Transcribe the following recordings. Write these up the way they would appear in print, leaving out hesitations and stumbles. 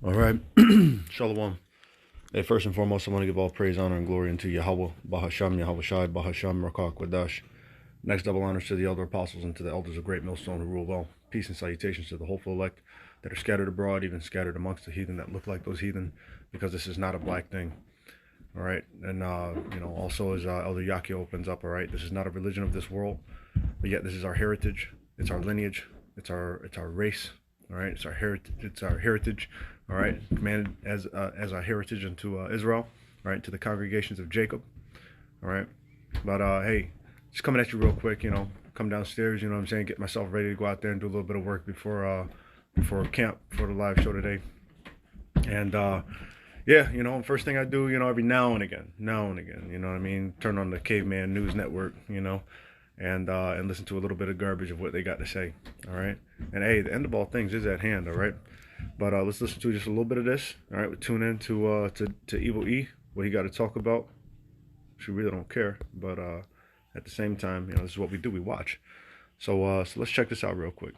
All right. Shalom. Hey, first and foremost, I want to give all praise, honor, and glory unto Yahweh, Bahasham, Yahweh Shai, Bahasham, Rakak, Wadash. Next, double honors to the elder apostles and to the elders of Great Millstone who rule well. Peace and salutations to the hopeful elect that are scattered abroad, even scattered amongst the heathen that look like those heathen, because this is not a black thing. All right. And, also as Elder Yaki opens up, all right, this is not a religion of this world, but yet this is our heritage. It's our lineage. It's our race. All right. It's our heritage. It's our heritage. All right. Commanded as our heritage unto Israel. All right. To the congregations of Jacob. All right. But hey, just coming at you real quick. Come downstairs. You know what I'm saying. Get myself ready to go out there and do a little bit of work before camp for the live show today. And yeah, first thing I do, every now and again, you know what I mean? Turn on the Caveman News Network, and listen to a little bit of garbage of what they got to say, all right? And hey, the end of all things is at hand, all right? But let's listen to just a little bit of this, all right? We tune in to Evil E, what he got to talk about. She really don't care, but at the same time, this is what we do, we watch. So let's check this out real quick.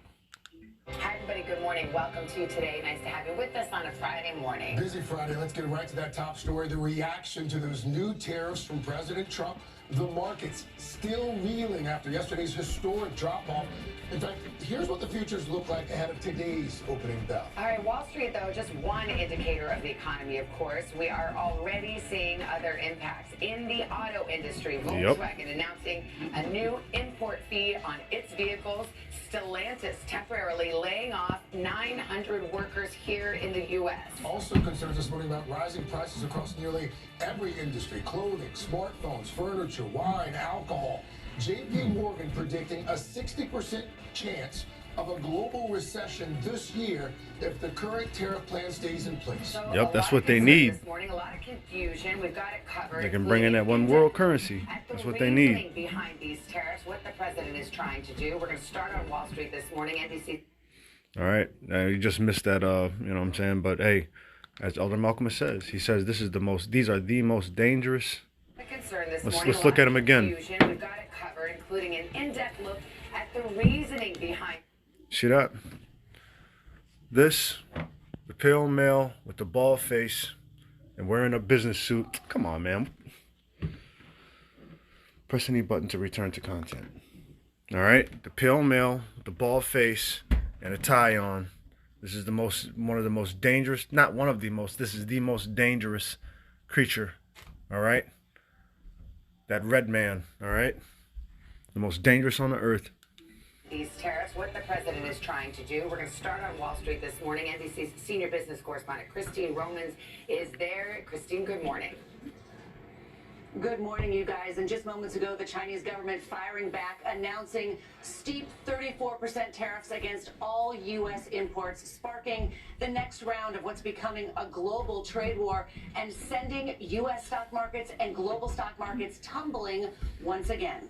Hi, everybody. Good morning. Welcome to Today. Nice to have you with us on a Friday morning. Busy Friday. Let's get right to that top story. The reaction to those new tariffs from President Trump. The market's still reeling after yesterday's historic drop-off. In fact, here's what the futures look like ahead of today's opening bell. All right, Wall Street, though, just one indicator of the economy, of course. We are already seeing other impacts in the auto industry. Volkswagen announcing a new import fee on its vehicles. Stellantis temporarily laying off 900 workers here in the U.S. Also concerns this morning about rising prices across nearly every industry: clothing, smartphones, furniture, wine, alcohol. J.P. Morgan predicting a 60% chance of a global recession this year if the current tariff plan stays in place. So yep, that's what they need. This morning, a lot of confusion. We've got it covered. They can bring in that one world currency. That's what they need. Behind these tariffs, what the president is trying to do. We're going to start on Wall Street this morning. NBC. All right, you just missed that. You know what I'm saying? But hey, as Elder Malcolm says, he says these are the most dangerous. Let's look at them again. We've got it covered, including an in-depth look at the reasoning behind. See that? This, the pale male with the bald face and wearing a business suit. Come on, man. Press any button to return to content. All right, the pale male with the bald face and a tie on. This is one of the most dangerous, not one of the most, this is the most dangerous creature. All right? That red man, all right? The most dangerous on the earth. These tariffs, what the president is trying to do. We're going to start on Wall Street this morning. NBC's senior business correspondent Christine Romans is there. Christine, good morning. Good morning, you guys. And just moments ago, the Chinese government firing back, announcing steep 34% tariffs against all U.S. imports, sparking the next round of what's becoming a global trade war and sending U.S. stock markets and global stock markets tumbling once again.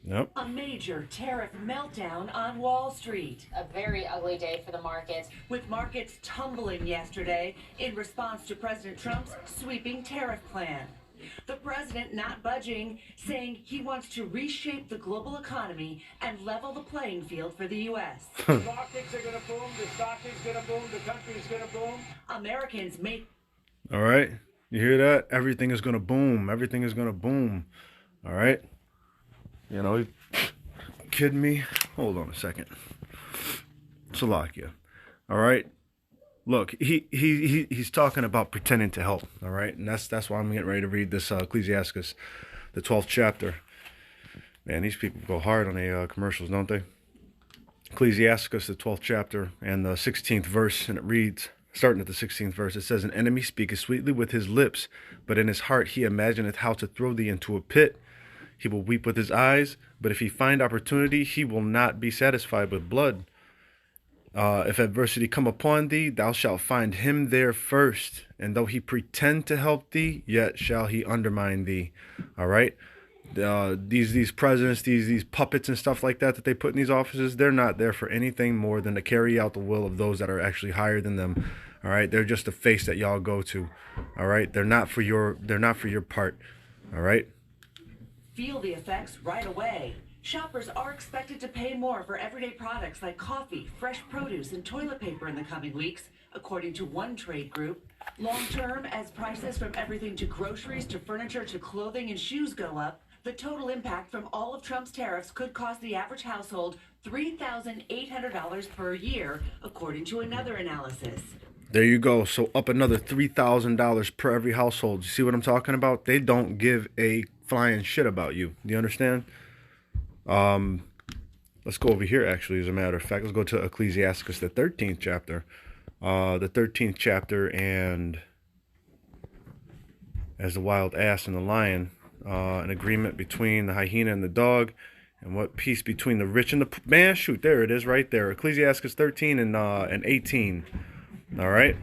Yep. A major tariff meltdown on Wall Street. A very ugly day for the markets. With markets tumbling yesterday in response to President Trump's sweeping tariff plan. The president not budging, saying he wants to reshape the global economy and level the playing field for the U.S. The markets are going to boom, the stock is going to boom, the country is going to boom. Americans make... All right. You hear that? Everything is going to boom. Everything is going to boom. All right. You kidding me? Hold on a second. Salakia. All right. Look, he's talking about pretending to help. All right, and that's why I'm getting ready to read this Ecclesiastes, the 12th chapter. Man, these people go hard on the commercials, don't they? Ecclesiastes, the 12th chapter, and the 16th verse, and it reads, starting at the 16th verse, it says, "An enemy speaketh sweetly with his lips, but in his heart he imagineth how to throw thee into a pit. He will weep with his eyes, but if he find opportunity, he will not be satisfied with blood. If adversity come upon thee, thou shalt find him there first. And though he pretend to help thee, yet shall he undermine thee." All right. These presidents, these puppets and stuff like that they put in these offices, they're not there for anything more than to carry out the will of those that are actually higher than them. All right. They're just a face that y'all go to. All right. They're not for your part. All right. Feel the effects right away. Shoppers are expected to pay more for everyday products like coffee, fresh produce, and toilet paper in the coming weeks, according to one trade group. Long term, as prices from everything to groceries to furniture to clothing and shoes go up, the total impact from all of Trump's tariffs could cost the average household $3,800 per year, according to another analysis. There you go. So up another $3,000 per every household. You see what I'm talking about? They don't give a flying shit about you. Do you understand? Let's go over here, actually, as a matter of fact. Let's go to Ecclesiasticus, the 13th chapter. The 13th chapter, and as the wild ass and the lion, an agreement between the hyena and the dog, and what peace between the rich and the... Man, shoot, there it is right there. Ecclesiasticus 13 and 18. All right.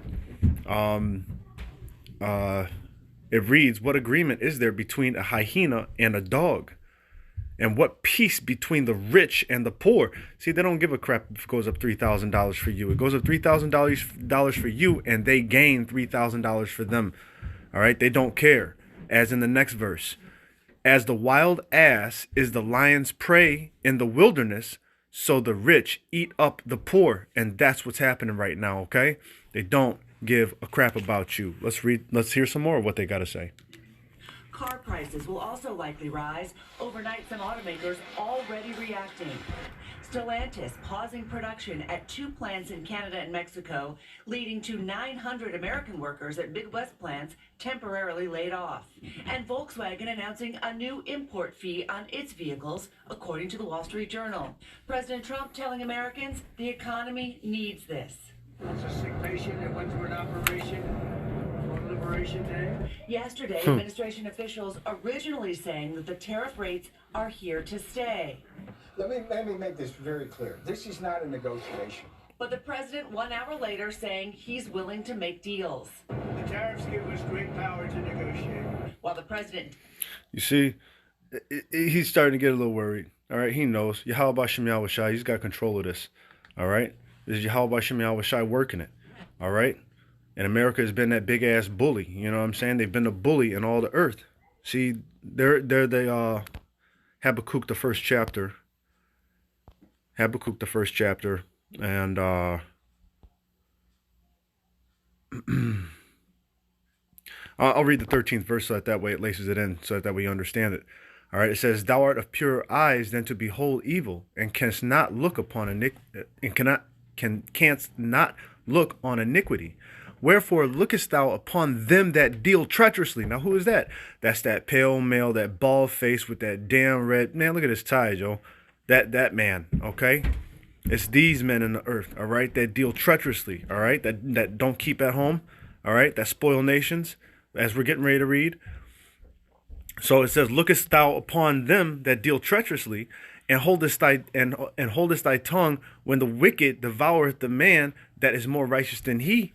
It reads, what agreement is there between a hyena and a dog? And what peace between the rich and the poor? See, they don't give a crap if it goes up $3,000 for you. It goes up $3,000 for you, and they gain $3,000 for them. All right? They don't care. As in the next verse. As the wild ass is the lion's prey in the wilderness, so the rich eat up the poor. And that's what's happening right now, okay? They don't give a crap about you. Let's hear some more of what they got to say. Car prices will also likely rise. Overnight, some automakers already reacting. Stellantis pausing production at 2 plants in Canada and Mexico, leading to 900 American workers at Big West plants temporarily laid off. And Volkswagen announcing a new import fee on its vehicles, according to the Wall Street Journal. President Trump telling Americans the economy needs this. It's a sick patient that went through an operation on Liberation Day. Yesterday, administration officials originally saying that the tariff rates are here to stay. Let me make this very clear. This is not a negotiation. But the president 1 hour later saying he's willing to make deals. The tariffs give us great power to negotiate. While the president... You see, he's starting to get a little worried. All right, he knows. Yahweh Shem Yahweh Shai, he's got control of this. All right? This is Yahweh Shem Yahweh Shai working it. All right? And America has been that big-ass bully. You know what I'm saying? They've been the bully in all the earth. See, they're Habakkuk, the first chapter. Habakkuk, the first chapter. And I'll read the 13th verse so that way it laces it in, so that we understand it. All right, it says, "Thou art of purer eyes than to behold evil, and canst not look upon canst not look on iniquity. Wherefore lookest thou upon them that deal treacherously." Now, who is that? That's that pale male, that bald face with that damn red... Man, look at his tie, Joe. That man, okay? It's these men in the earth, all right, that deal treacherously, all right, that don't keep at home, all right, that spoil nations, as we're getting ready to read. So it says, "Lookest thou upon them that deal treacherously, and holdest thy tongue when the wicked devoureth the man that is more righteous than he,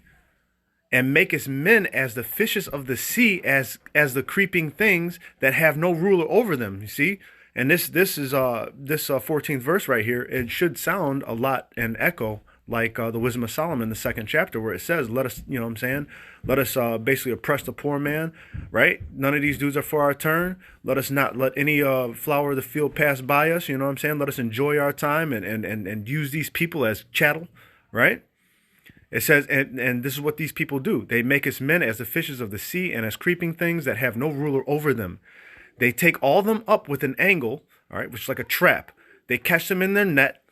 and makest men as the fishes of the sea, as the creeping things that have no ruler over them." You see? And this is 14th verse right here. It should sound a lot and echo like the Wisdom of Solomon, the 2nd chapter, where it says, let us, you know what I'm saying? Let us basically oppress the poor man, right? None of these dudes are for our turn. Let us not let any flower of the field pass by us, you know what I'm saying? Let us enjoy our time and use these people as chattel, right? It says, and this is what these people do. They make us men as the fishes of the sea and as creeping things that have no ruler over them. They take all them up with an angle, all right, which is like a trap. They catch them in their net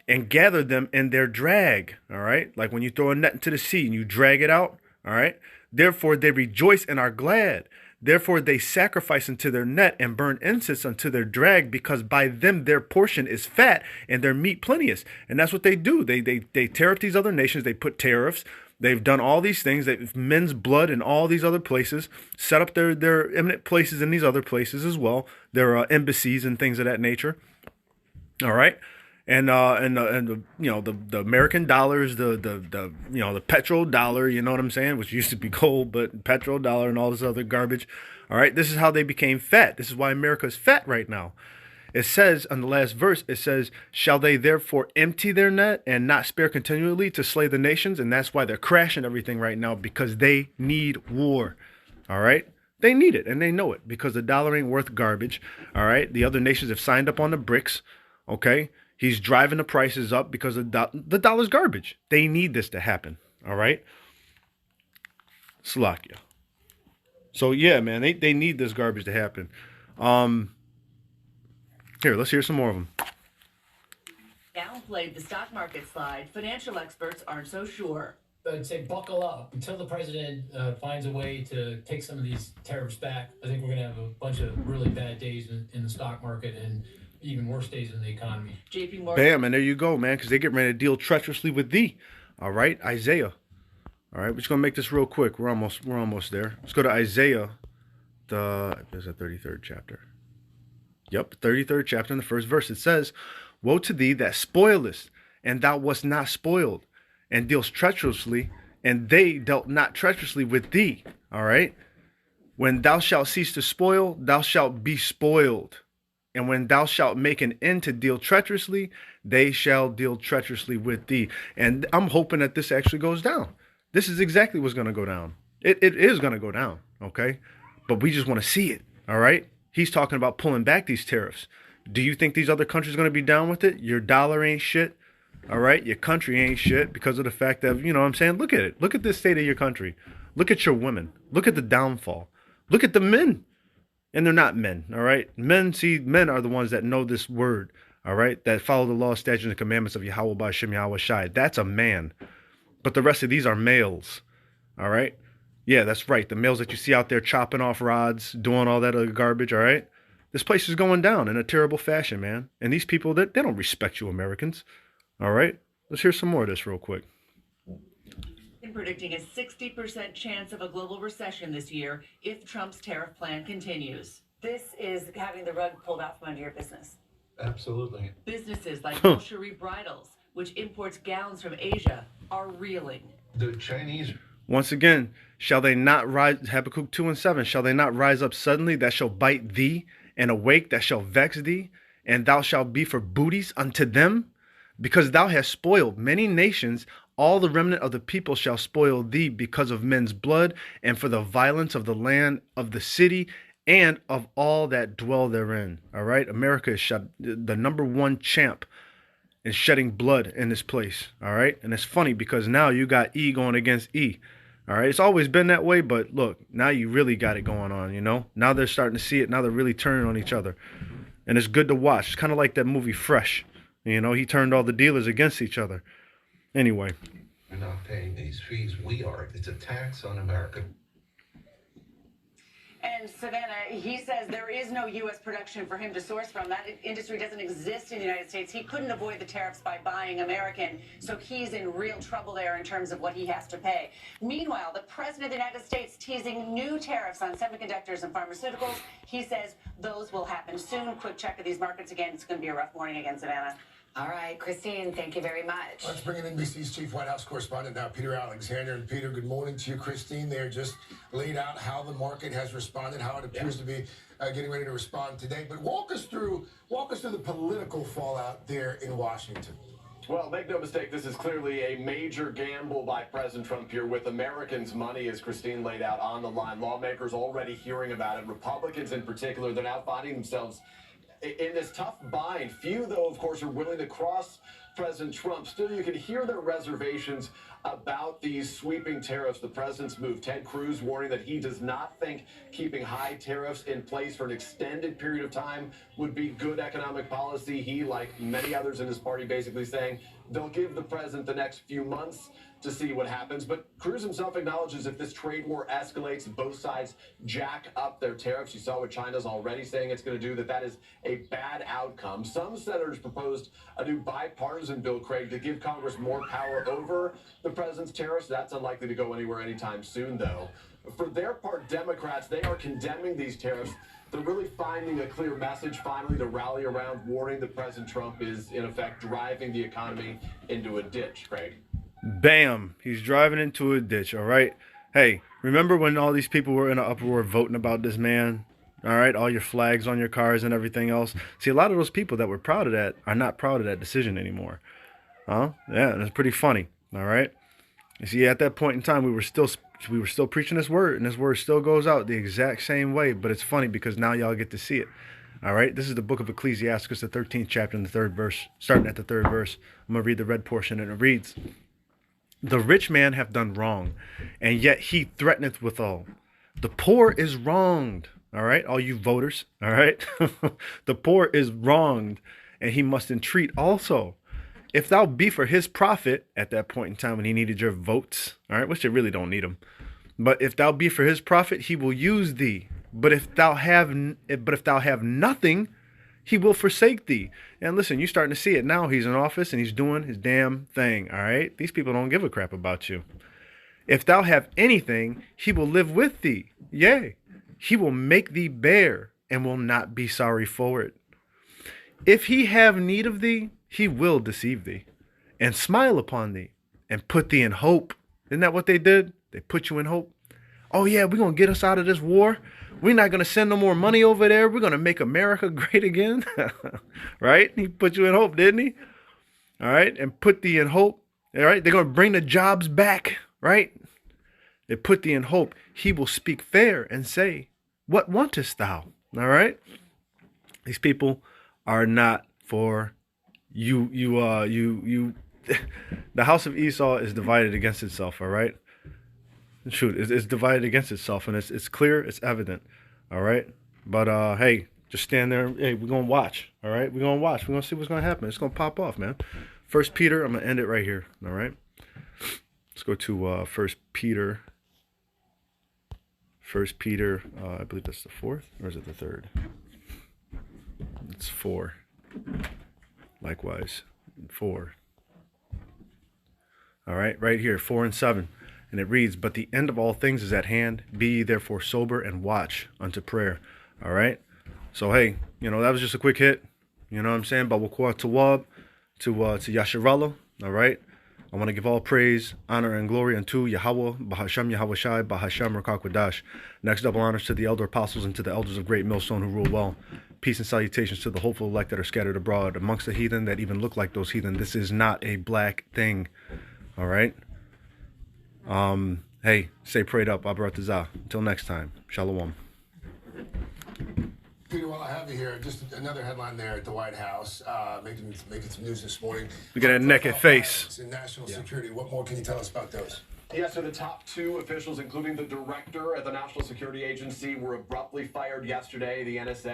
and gather them in their drag, all right? Like when you throw a net into the sea and you drag it out, all right? Therefore, they rejoice and are glad. Therefore, they sacrifice unto their net and burn incense unto their drag, because by them their portion is fat and their meat plenteous. And that's what they do. They tear up these other nations. They put tariffs. They've done all these things. They've men's blood in all these other places, set up their eminent places in these other places as well. Their embassies and things of that nature. All right. And the American dollars, the petrodollar, you know what I'm saying, which used to be gold, but petrodollar and all this other garbage. All right. This is how they became fat. This is why America's fat right now. It says on the last verse, it says, "Shall they therefore empty their net and not spare continually to slay the nations?" And that's why they're crashing everything right now, because they need war. All right. They need it, and they know it, because the dollar ain't worth garbage. All right, the other nations have signed up on the BRICS. Okay, he's driving the prices up because the dollar's garbage. They need this to happen. All right, Slovakia. So yeah, man, they need this garbage to happen. Here, let's hear some more of them. Downplayed the stock market slide. Financial experts aren't so sure. I'd say buckle up until the president finds a way to take some of these tariffs back. I think we're going to have a bunch of really bad days in the stock market and even worse days in the economy. JP Morgan. Bam, and there you go, man, because they get ready to deal treacherously with thee. All right, Isaiah. All right, we're just gonna make this real quick. We're almost there. Let's go to Isaiah. There's a 33rd chapter. Yep, 33rd chapter in the first verse. It says, "Woe to thee that spoilest, and thou wast not spoiled, and dealst treacherously, and they dealt not treacherously with thee." All right. When thou shalt cease to spoil, thou shalt be spoiled. And when thou shalt make an end to deal treacherously, they shall deal treacherously with thee. And I'm hoping that this actually goes down. This is exactly what's going to go down. It is going to go down, okay? But we just want to see it, all right? He's talking about pulling back these tariffs. Do you think these other countries are going to be down with it? Your dollar ain't shit, all right? Your country ain't shit because of the fact that, you know what I'm saying? Look at it. Look at the state of your country. Look at your women. Look at the downfall. Look at the men. And they're not men, all right? Men are the ones that know this word, all right? That follow the law, statutes, and commandments of Yahweh Ba'Shem Yahweh Shai. That's a man. But the rest of these are males, all right? Yeah, that's right. The males that you see out there chopping off rods, doing all that other garbage, all right? This place is going down in a terrible fashion, man. And these people, they don't respect you Americans, all right? Let's hear some more of this real quick. Predicting a 60% chance of a global recession this year if Trump's tariff plan continues. This is having the rug pulled out from under your business. Absolutely. Businesses like Bolshoi Bridals, which imports gowns from Asia, are reeling. The Chinese. Once again, shall they not rise, Habakkuk 2:7, shall they not rise up suddenly that shall bite thee, and awake that shall vex thee, and thou shalt be for booties unto them? Because thou hast spoiled many nations, all the remnant of the people shall spoil thee because of men's blood, and for the violence of the land of the city, and of all that dwell therein. All right, America is the number one champ in shedding blood in this place. All right, and it's funny because now you got E going against E. All right, it's always been that way, but look, now you really got it going on. You know, now they're starting to see it. Now they're really turning on each other, and it's good to watch. It's kind of like that movie Fresh. You know, he turned all the dealers against each other. Anyway. We're not paying these fees. We are. It's a tax on America. And Savannah, he says there is no U.S. production for him to source from. That industry doesn't exist in the United States. He couldn't avoid the tariffs by buying American, so he's in real trouble there in terms of what he has to pay. Meanwhile, the president of the United States teasing new tariffs on semiconductors and pharmaceuticals. He says those will happen soon. Quick check of these markets again. It's going to be a rough morning again, Savannah. All right, Christine, thank you very much. Let's bring in NBC's chief White House correspondent now, Peter Alexander. And Peter, good morning to you. Christine there just laid out how the market has responded, how it appears to be getting ready to respond today. But walk us through the political fallout there in Washington. Well, make no mistake, this is clearly a major gamble by President Trump here with Americans' money, as Christine laid out on the line. Lawmakers already hearing about it. Republicans in particular, they're now finding themselves in this tough bind. Few, though, of course, are willing to cross President Trump. Still, you can hear their reservations about these sweeping tariffs. The president's move. Ted Cruz warning that he does not think keeping high tariffs in place for an extended period of time would be good economic policy. He, like many others in his party, basically saying they'll give the president the next few months to see what happens. But Cruz himself acknowledges if this trade war escalates, both sides jack up their tariffs. You saw what China's already saying it's going to do, that is a bad outcome. Some senators proposed a new bipartisan bill, Craig, to give Congress more power over the president's tariffs. That's unlikely to go anywhere anytime soon, though. For their part, Democrats, they are condemning these tariffs. They're really finding a clear message finally to rally around, warning that President Trump is, in effect, driving the economy into a ditch, Craig. Bam, he's driving into a ditch, all right? Hey, remember when all these people were in an uproar voting about this man? All right, all your flags on your cars and everything else. See, a lot of those people that were proud of that are not proud of that decision anymore. Huh? Yeah, and it's pretty funny, all right? You see, at that point in time, we were still preaching this word, and this word still goes out the exact same way. But it's funny because now y'all get to see it. All right, this is the book of Ecclesiasticus, the 13th chapter, and the 3rd verse, starting at the 3rd verse. I'm gonna read the red portion, and it reads: "The rich man hath done wrong, and yet he threateneth withal. The poor is wronged." All right, all you voters. All right, the poor is wronged, and he must entreat also. If thou be for his profit, at that point in time when he needed your votes, all right, which they really don't need them, but if thou be for his profit, he will use thee. But if thou have nothing, he will forsake thee. And listen, you're starting to see it now. He's in office and he's doing his damn thing. All right, these people don't give a crap about you. If thou have anything, he will live with thee. Yea, he will make thee bear and will not be sorry for it. If he have need of thee, he will deceive thee and smile upon thee and put thee in hope. Isn't that what they did? They put you in hope. Oh yeah, we're going to get us out of this war. We're not going to send no more money over there. We're going to make America great again. Right? He put you in hope, didn't he? All right. And put thee in hope. All right. They're going to bring the jobs back. Right? They put thee in hope. He will speak fair and say, what wantest thou? All right. These people are not for you. The house of Esau is divided against itself. All right. Shoot, it's divided against itself, and it's clear, it's evident. All right. But hey, just stand there. Hey, we're gonna watch. All right, we're gonna watch. We're gonna see what's gonna happen. It's gonna pop off, man. 1 Peter. I'm gonna end it right here. All right. Let's go to 1 Peter. 1 Peter. I believe that's the 4th, or is it the 3rd? It's 4. Likewise, 4. All right, right here, 4 and 7. And it reads, but the end of all things is at hand. Be ye therefore sober and watch unto prayer. All right. So, hey, that was just a quick hit. You know what I'm saying? Bawakwa Tawab to Yasharallah. All right. I want to give all praise, honor, and glory unto Yahweh, Bahasham Yahweh Shai, Bahasham Rakak Wadash. Next, double honors to the elder apostles and to the elders of Great Millstone who rule well. Peace and salutations to the hopeful elect that are scattered abroad amongst the heathen that even look like those heathen. This is not a black thing. All right. Hey, stay prayed up. Abaratazah. Until next time. Shalom. Peter, while I have you here, just another headline there at the White House, making some news this morning. We got a naked face. In national security. What more can you tell us about those? Yeah, so the top 2 officials, including the director at the National Security Agency, were abruptly fired yesterday. The NSA